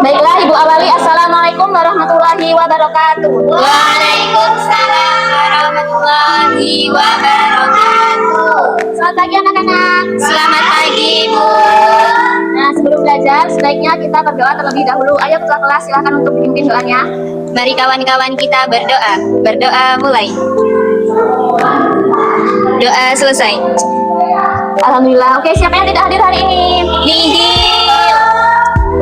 Baiklah Ibu awali. Assalamualaikum warahmatullahi wabarakatuh. Waalaikumsalam warahmatullahi wabarakatuh. Selamat pagi anak-anak. Selamat pagi Bu. Nah, sebelum belajar sebaiknya kita berdoa terlebih dahulu. Ayo ketua kelas silakan untuk pimpin doanya. Mari kawan-kawan kita berdoa. Berdoa mulai. Doa selesai. Alhamdulillah. Oke, siapa yang tidak hadir hari ini? Nihil.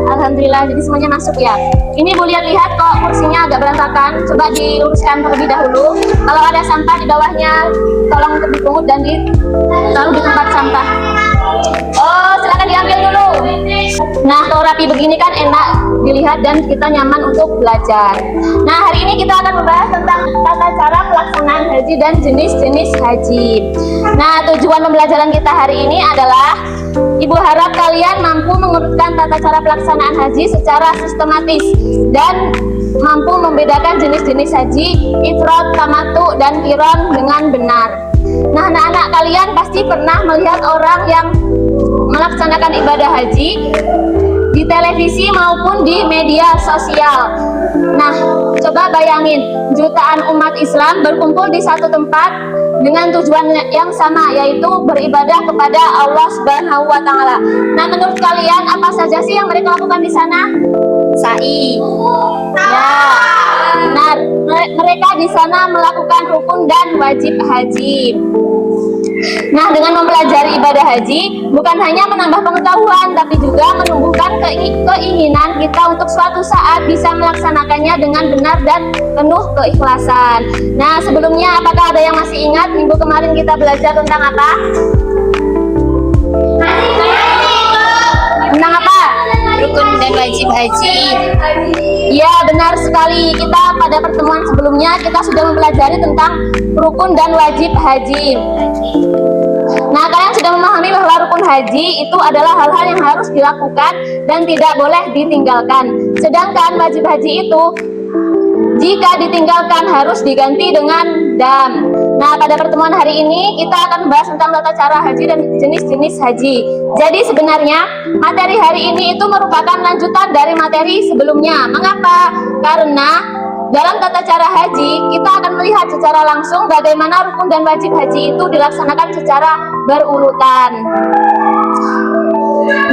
Alhamdulillah, jadi semuanya masuk ya. Ini Bu lihat-lihat kok kursinya agak berantakan. Coba diluruskan terlebih dahulu. Kalau ada sampah di bawahnya, tolong untuk dipungut dan ditaruh di tempat sampah. Oh, silakan diambil dulu. Nah, kalau rapi begini kan enak dilihat dan kita nyaman untuk belajar. Nah, hari ini kita akan membahas tentang tata cara pelaksanaan haji dan jenis-jenis haji. Nah, tujuan pembelajaran kita hari ini adalah Ibu harap kalian mampu mengurutkan tata cara pelaksanaan haji secara sistematis dan mampu membedakan jenis-jenis haji, ifrad, tamattu, dan qiran dengan benar. Nah, anak-anak kalian pasti pernah melihat orang yang melaksanakan ibadah haji di televisi maupun di media sosial. Nah, coba bayangin jutaan umat Islam berkumpul di satu tempat dengan tujuan yang sama, yaitu beribadah kepada Allah Subhanahu wa Ta'ala. Nah, menurut kalian apa saja sih yang mereka lakukan di sana? Sa'i. Ya, benar. Mereka di sana melakukan rukun dan wajib haji. Nah, dengan mempelajari ibadah haji bukan hanya menambah pengetahuan, tapi juga menumbuhkan keinginan kita untuk suatu saat bisa melaksanakannya dengan benar dan penuh keikhlasan. Nah, sebelumnya apakah ada yang masih ingat minggu kemarin kita belajar tentang apa? Tentang apa? Rukun dan wajib haji. Ya, benar sekali. Kita pada pertemuan sebelumnya kita sudah mempelajari tentang rukun dan wajib haji. Nah, kalian sudah memahami bahwa rukun haji itu adalah hal-hal yang harus dilakukan dan tidak boleh ditinggalkan. Sedangkan wajib haji itu jika ditinggalkan harus diganti dengan dam. Nah, pada pertemuan hari ini kita akan membahas tentang tata cara haji dan jenis-jenis haji. Jadi sebenarnya materi hari ini itu merupakan lanjutan dari materi sebelumnya. Mengapa? Karena dalam tata cara haji kita akan melihat secara langsung bagaimana rukun dan wajib haji itu dilaksanakan secara berurutan.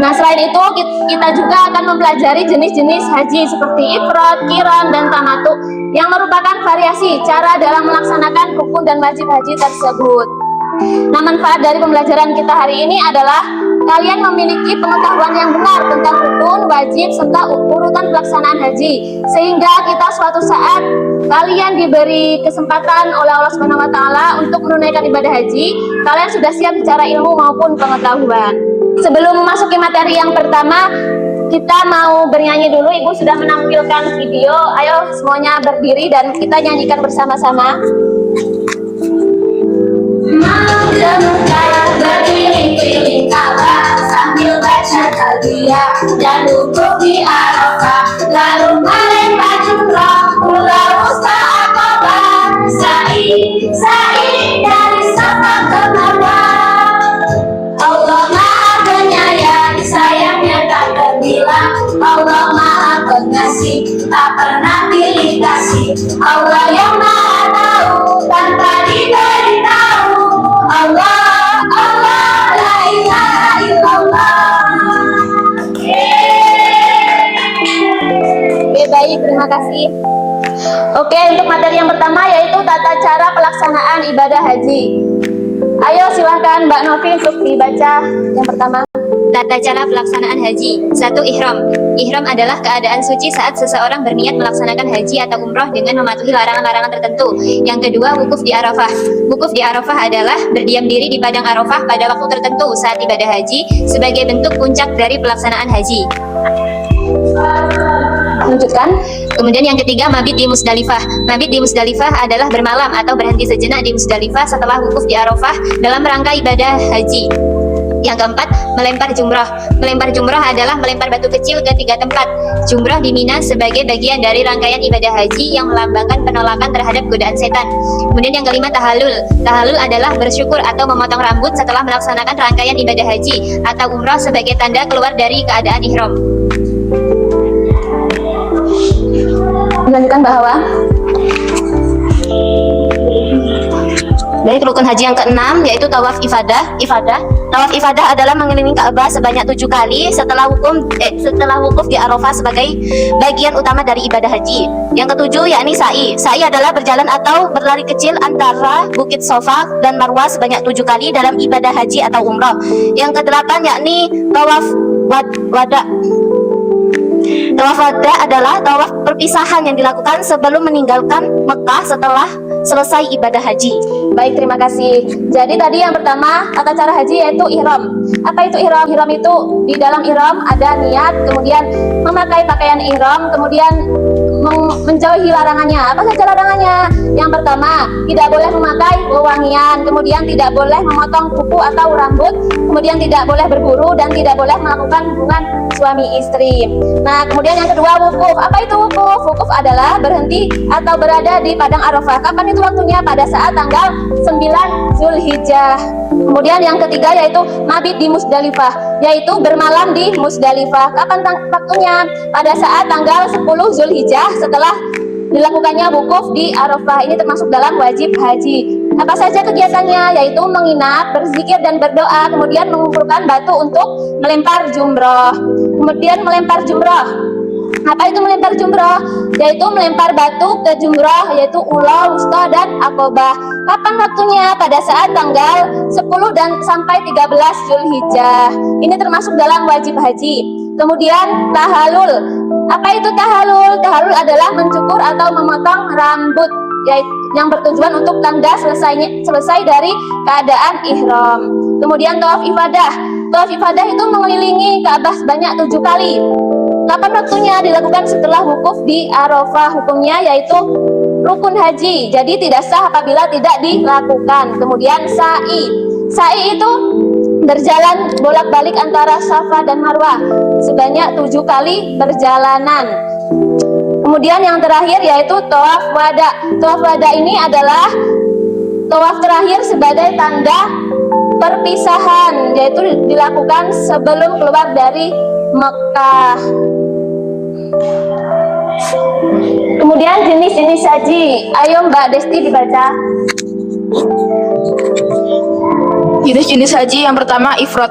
Nah, selain itu kita juga akan mempelajari jenis-jenis haji seperti ifrad, qiran, dan tamattu yang merupakan variasi cara dalam melaksanakan rukun dan wajib haji tersebut. Nah, manfaat dari pembelajaran kita hari ini adalah kalian memiliki pengetahuan yang benar tentang rukun, wajib, serta urutan pelaksanaan haji, sehingga kita suatu saat kalian diberi kesempatan oleh Allah Subhanahu wa Ta'ala untuk menunaikan ibadah haji, kalian sudah siap secara ilmu maupun pengetahuan. Sebelum memasuki materi yang pertama, kita mau bernyanyi dulu. Ibu sudah menampilkan video. Ayo semuanya berdiri dan kita nyanyikan bersama-sama. Berkeliling-keliling Ka'bah sambil baca talbiyah dan duduk di Arafah, lalu melempar jumrah pulau Musta Aqabah, sa'i dari Safa ke Marwah. Allah Maha Penyayang, sayangnya tak terbilang. Allah Maha Pengasih, tak pernah pilih kasih. Allah yang Maha Tahu tanpa diberitahu. Allah, la ilaha illallah. Oke, baik, terima kasih. Oke, untuk materi yang pertama yaitu tata cara pelaksanaan ibadah haji. Ayo silahkan Mbak Novi untuk dibaca yang pertama. Tata cara pelaksanaan haji. 1. Ihram. Ihram adalah keadaan suci saat seseorang berniat melaksanakan haji atau umroh dengan mematuhi larangan-larangan tertentu. Yang kedua, wukuf di Arafah. Wukuf di Arafah adalah berdiam diri di padang Arafah pada waktu tertentu saat ibadah haji sebagai bentuk puncak dari pelaksanaan haji. Lanjutkan. Kemudian yang ketiga, mabit di Musdalifah. Mabit di Musdalifah adalah bermalam atau berhenti sejenak di Musdalifah setelah wukuf di Arafah dalam rangka ibadah haji. Yang keempat, melempar jumrah. Melempar jumrah adalah melempar batu kecil ke 3 tempat. Jumrah di Mina sebagai bagian dari rangkaian ibadah haji yang melambangkan penolakan terhadap godaan setan. Kemudian yang kelima, tahallul. Tahallul adalah bersyukur atau memotong rambut setelah melaksanakan rangkaian ibadah haji atau umrah sebagai tanda keluar dari keadaan ihram. Tunjukkan bahwa Baik, rukun haji yang keenam yaitu tawaf ifadah. Tawaf ifadah adalah mengelilingi Ka'bah sebanyak 7 kali setelah wukuf di Arafah sebagai bagian utama dari ibadah haji. Yang ketujuh yakni sa'i. Sa'i adalah berjalan atau berlari kecil antara Bukit Safa dan Marwah sebanyak 7 kali dalam ibadah haji atau umrah. Yang kedelapan yakni tawaf wada. Tawaf wada adalah tawaf perpisahan yang dilakukan sebelum meninggalkan Mekah setelah selesai ibadah haji. baik, terima kasih. Jadi tadi yang pertama tata cara haji yaitu ihram. Apa itu ihram? Ihram itu di dalam ihram ada niat, kemudian memakai pakaian ihram, kemudian menjauhi larangannya. Apa saja larangannya? Yang pertama, tidak boleh memakai wewangian, kemudian tidak boleh memotong kuku atau rambut, kemudian tidak boleh berburu dan tidak boleh melakukan hubungan suami istri. Nah, kemudian yang kedua wukuf. Apa itu wukuf? Wukuf adalah berhenti atau berada di padang Arafah. Kapan itu waktunya? Pada saat tanggal 9 Zulhijjah. Kemudian yang ketiga yaitu mabit di Musdalifah, yaitu bermalam di Musdalifah. Kapan waktunya? Pada saat tanggal 10 Zulhijjah setelah dilakukannya wukuf di Arafah. Ini termasuk dalam wajib haji. Apa saja kegiatannya? Yaitu menginap, berzikir dan berdoa, kemudian mengumpulkan batu untuk melempar jumroh. Kemudian melempar jumroh. Apa itu melempar jumroh? Yaitu melempar batu ke jumroh, yaitu ula, wusta, dan akobah. Kapan waktunya? Pada saat tanggal 10 dan sampai 13 Zulhijjah. Ini termasuk dalam wajib haji. Kemudian tahalul. Apa itu tahalul? Tahalul adalah mencukur atau memotong rambut, yaitu yang bertujuan untuk tanda selesai dari keadaan ihram. Kemudian tawaf ifadah. Tawaf ifadah itu mengelilingi Ka'bah sebanyak 7 kali. Kapan waktunya? Dilakukan setelah wukuf di Arafah. Hukumnya yaitu rukun haji, jadi tidak sah apabila tidak dilakukan. Kemudian sa'i. Sa'i itu berjalan bolak-balik antara Safa dan Marwah sebanyak 7 kali perjalanan. Kemudian yang terakhir yaitu tawaf wada. Tawaf wada ini adalah tawaf terakhir sebagai tanda perpisahan, yaitu dilakukan sebelum keluar dari Mekah. Kemudian jenis-jenis haji. Ayo Mbak Desti dibaca. Jenis-jenis haji yang pertama ifrad.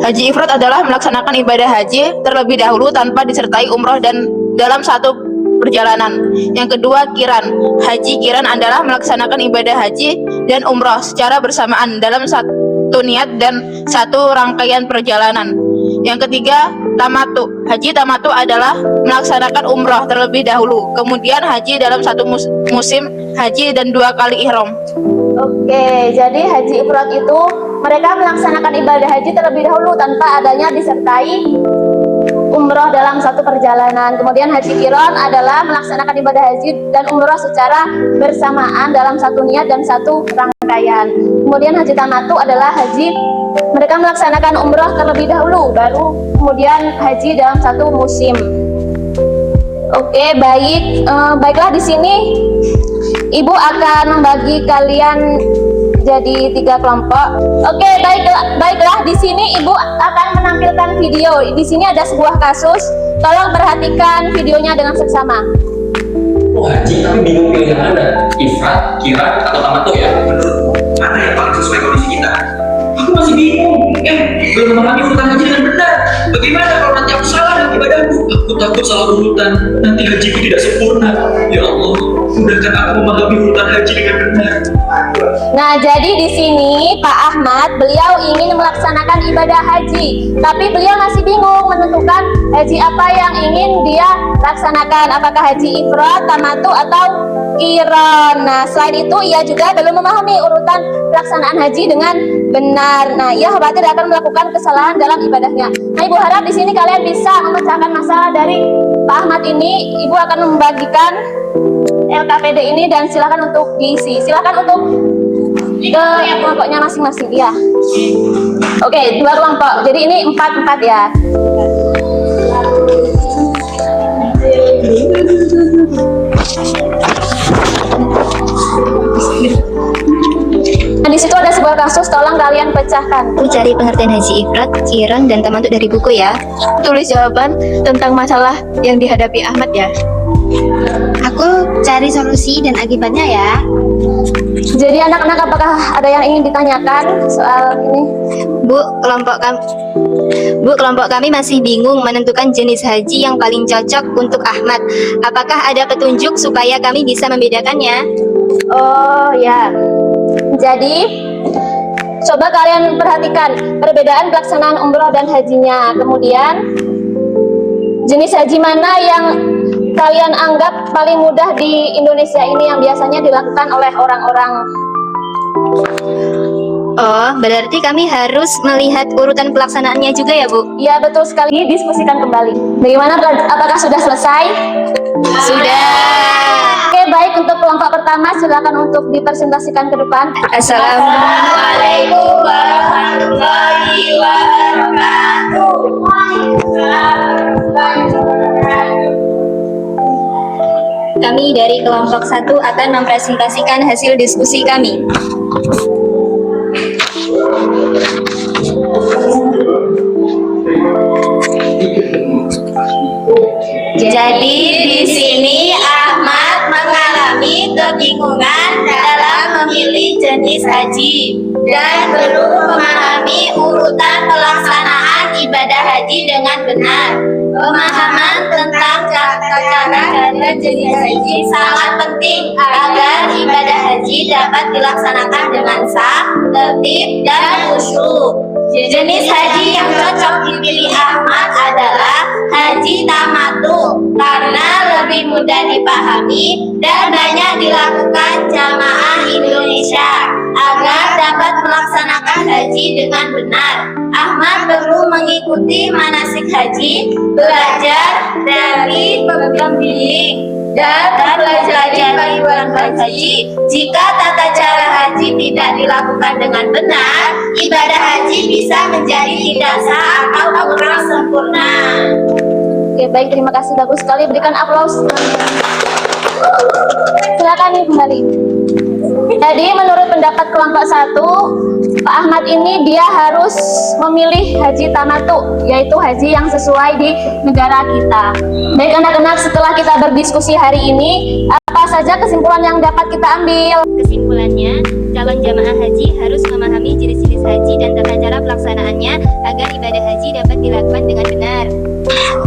Haji ifrad adalah melaksanakan ibadah haji terlebih dahulu tanpa disertai umroh dan dalam satu perjalanan. Yang kedua kiran. Haji kiran adalah melaksanakan ibadah haji dan umroh secara bersamaan dalam satu niat dan satu rangkaian perjalanan. Yang ketiga tamatu. Haji tamatu adalah melaksanakan umroh terlebih dahulu, kemudian haji dalam satu musim haji dan 2 kali ihram. Oke, jadi haji ifrad itu mereka melaksanakan ibadah haji terlebih dahulu tanpa adanya disertai umroh dalam satu perjalanan. Kemudian haji qiran adalah melaksanakan ibadah haji dan umroh secara bersamaan dalam satu niat dan satu rangkaian. Kemudian haji tamattu adalah haji mereka melaksanakan umroh terlebih dahulu, baru kemudian haji dalam satu musim. Oke, baiklah di sini Ibu akan membagi kalian jadi 3 kelompok. Oke, baiklah di sini Ibu akan menampilkan video. Di sini ada sebuah kasus. Tolong perhatikan videonya dengan seksama. Oh, haji tapi bingung pilih yang mana? Ifrad, kiran, atau tamattu ya? Menurut mana yang paling sesuai kondisi kita? Aku masih bingung. Belum memahami urutan haji dengan benar. Bagaimana kalau nanti aku salah dalam ibadahku? Aku takut salah urutan, nanti hajiku tidak sempurna. Ya Allah, mudahkan aku memahami urutan haji dengan benar. Nah, jadi di sini Pak Ahmad, beliau ingin melaksanakan ibadah haji, tapi beliau masih bingung menentukan haji apa yang ingin dia laksanakan, apakah haji ifrad, tamattu, atau qiran. Nah, selain itu ia juga belum memahami urutan pelaksanaan haji dengan benar. Nah, ia khawatir akan melakukan kesalahan dalam ibadahnya. Nah, Ibu harap di sini kalian bisa memecahkan masalah dari Pak Ahmad ini. Ibu akan membagikan LKPD ini dan silakan untuk diisi. Silakan untuk ke kelompoknya masing-masing ya. Oke, 2 kelompok. Jadi ini 4-4 ya. Nah, di situ ada sebuah kasus bagus, tolong kalian pecahkan. Aku cari pengertian haji ifrat, qiran, dan tamattu dari buku ya. Tulis jawaban tentang masalah yang dihadapi Ahmad ya. Aku cari solusi dan akibatnya ya. Jadi anak-anak, apakah ada yang ingin ditanyakan soal ini? Bu, kelompok kami masih bingung menentukan jenis haji yang paling cocok untuk Ahmad. Apakah ada petunjuk supaya kami bisa membedakannya? Oh ya, jadi coba kalian perhatikan perbedaan pelaksanaan umroh dan hajinya. Kemudian jenis haji mana yang kalian anggap paling mudah di Indonesia ini yang biasanya dilakukan oleh orang-orang? Oh, berarti kami harus melihat urutan pelaksanaannya juga ya, Bu? Ya betul sekali, diskusikan kembali. Bagaimana, apakah sudah selesai? Sudah. Oke, baik, untuk kelompok pertama silakan untuk dipresentasikan ke depan. Assalamualaikum warahmatullahi wabarakatuh. Kami dari kelompok 1 akan mempresentasikan hasil diskusi kami. Jadi di sini Ahmad mengalami kebingungan dalam memilih jenis haji dan belum memahami urutan pelaksanaan ibadah haji dengan benar. Pemahaman tentang tata cara dan jenis haji sangat penting agar ibadah haji dapat dilaksanakan dengan sah, tertib, dan khusyuk. Jenis haji yang cocok dipilih Ahmad adalah haji tamattu karena lebih mudah dipahami dan banyak dilakukan jamaah Indonesia. Agar dapat melaksanakan haji dengan benar, Ahmad perlu mengikuti manasik haji, belajar dari pembimbing, dan mempelajari panduan haji. Jika tata cara haji tidak dilakukan dengan benar, ibadah haji bisa menjadi tidak sah atau kurang sempurna. Oke, baik, terima kasih, bagus sekali. Berikan aplaus. Silakan nih kembali. Jadi menurut pendapat kelompok 1, Pak Ahmad ini dia harus memilih haji tamattu, yaitu haji yang sesuai di negara kita. Baik anak-anak, setelah kita berdiskusi hari ini, apa saja kesimpulan yang dapat kita ambil? Kesimpulannya, calon jamaah haji harus memahami jenis-jenis haji dan tata cara pelaksanaannya agar ibadah haji dapat dilakukan dengan benar.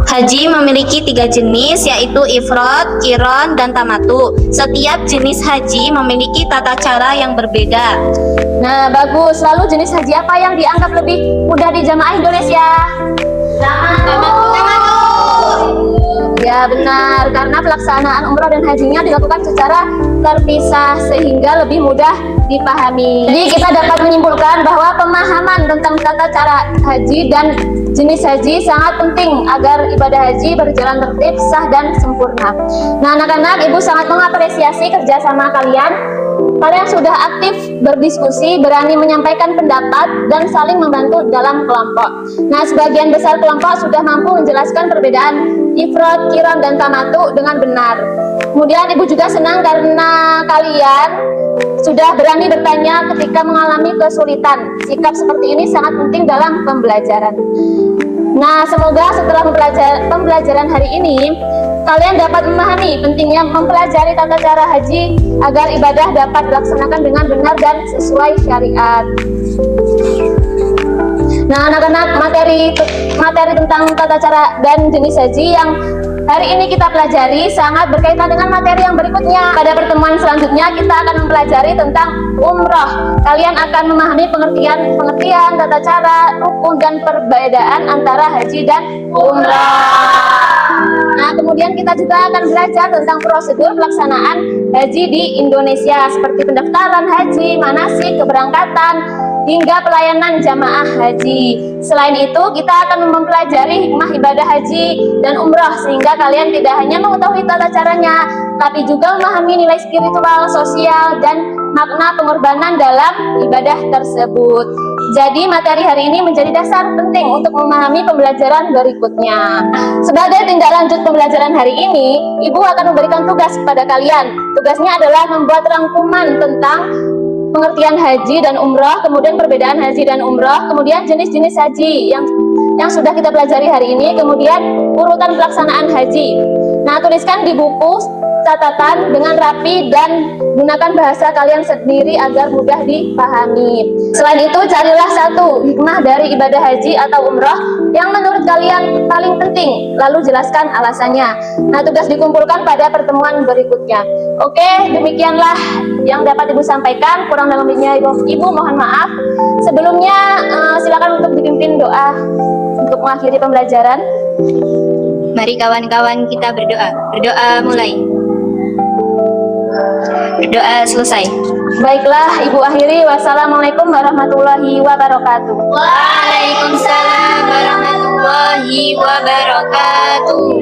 Haji memiliki 3 jenis, yaitu ifrad, qiran, dan tamattu. Setiap jenis haji memiliki tata cara yang berbeda. Nah, bagus. Lalu jenis haji apa yang dianggap lebih mudah di jamaah Indonesia? Tamattu. Ya benar, karena pelaksanaan umroh dan hajinya dilakukan secara terpisah sehingga lebih mudah dipahami. Jadi kita dapat menyimpulkan bahwa pemahaman tentang tata cara haji dan jenis haji sangat penting agar ibadah haji berjalan tertib, sah, dan sempurna. Nah anak-anak, ibu sangat mengapresiasi kerjasama kalian. Kalian sudah aktif berdiskusi, berani menyampaikan pendapat, dan saling membantu dalam kelompok. Nah, sebagian besar kelompok sudah mampu menjelaskan perbedaan ifrad, qiran, dan tamattu dengan benar. Kemudian ibu juga senang karena kalian sudah berani bertanya ketika mengalami kesulitan. Sikap seperti ini sangat penting dalam pembelajaran. Nah, semoga setelah pembelajaran hari ini, kalian dapat memahami pentingnya mempelajari tata cara haji agar ibadah dapat dilaksanakan dengan benar dan sesuai syariat. Nah, anak-anak, materi tentang tata cara dan jenis haji yang hari ini kita pelajari sangat berkaitan dengan materi yang berikutnya. Pada pertemuan selanjutnya kita akan mempelajari tentang umroh. Kalian akan memahami pengertian tata cara, rukun, dan perbedaan antara haji dan umroh. Nah, kemudian kita juga akan belajar tentang prosedur pelaksanaan haji di Indonesia seperti pendaftaran haji, manasik, keberangkatan, hingga pelayanan jamaah haji. Selain itu, kita akan mempelajari hikmah ibadah haji dan umroh sehingga kalian tidak hanya mengetahui tata caranya, tapi juga memahami nilai spiritual, sosial, dan makna pengorbanan dalam ibadah tersebut. Jadi materi hari ini menjadi dasar penting untuk memahami pembelajaran berikutnya. Sebagai tindak lanjut pembelajaran hari ini, Ibu akan memberikan tugas kepada kalian. Tugasnya adalah membuat rangkuman tentang pengertian haji dan umrah, kemudian perbedaan haji dan umrah, kemudian jenis-jenis haji yang sudah kita pelajari hari ini, kemudian urutan pelaksanaan haji. Nah, tuliskan di buku catatan dengan rapi dan gunakan bahasa kalian sendiri agar mudah dipahami. Selain itu, carilah satu hikmah dari ibadah haji atau umrah yang menurut kalian paling penting, lalu jelaskan alasannya. Nah, tugas dikumpulkan pada pertemuan berikutnya. Oke, demikianlah yang dapat Ibu sampaikan. Kurang dan lebihnya Ibu mohon maaf. Sebelumnya silakan untuk dipimpin doa untuk mengakhiri pembelajaran. Mari kawan-kawan kita berdoa. Berdoa mulai. Berdoa selesai. Baiklah, Ibu akhiri. Wassalamualaikum warahmatullahi wabarakatuh. Waalaikumsalam warahmatullahi wabarakatuh.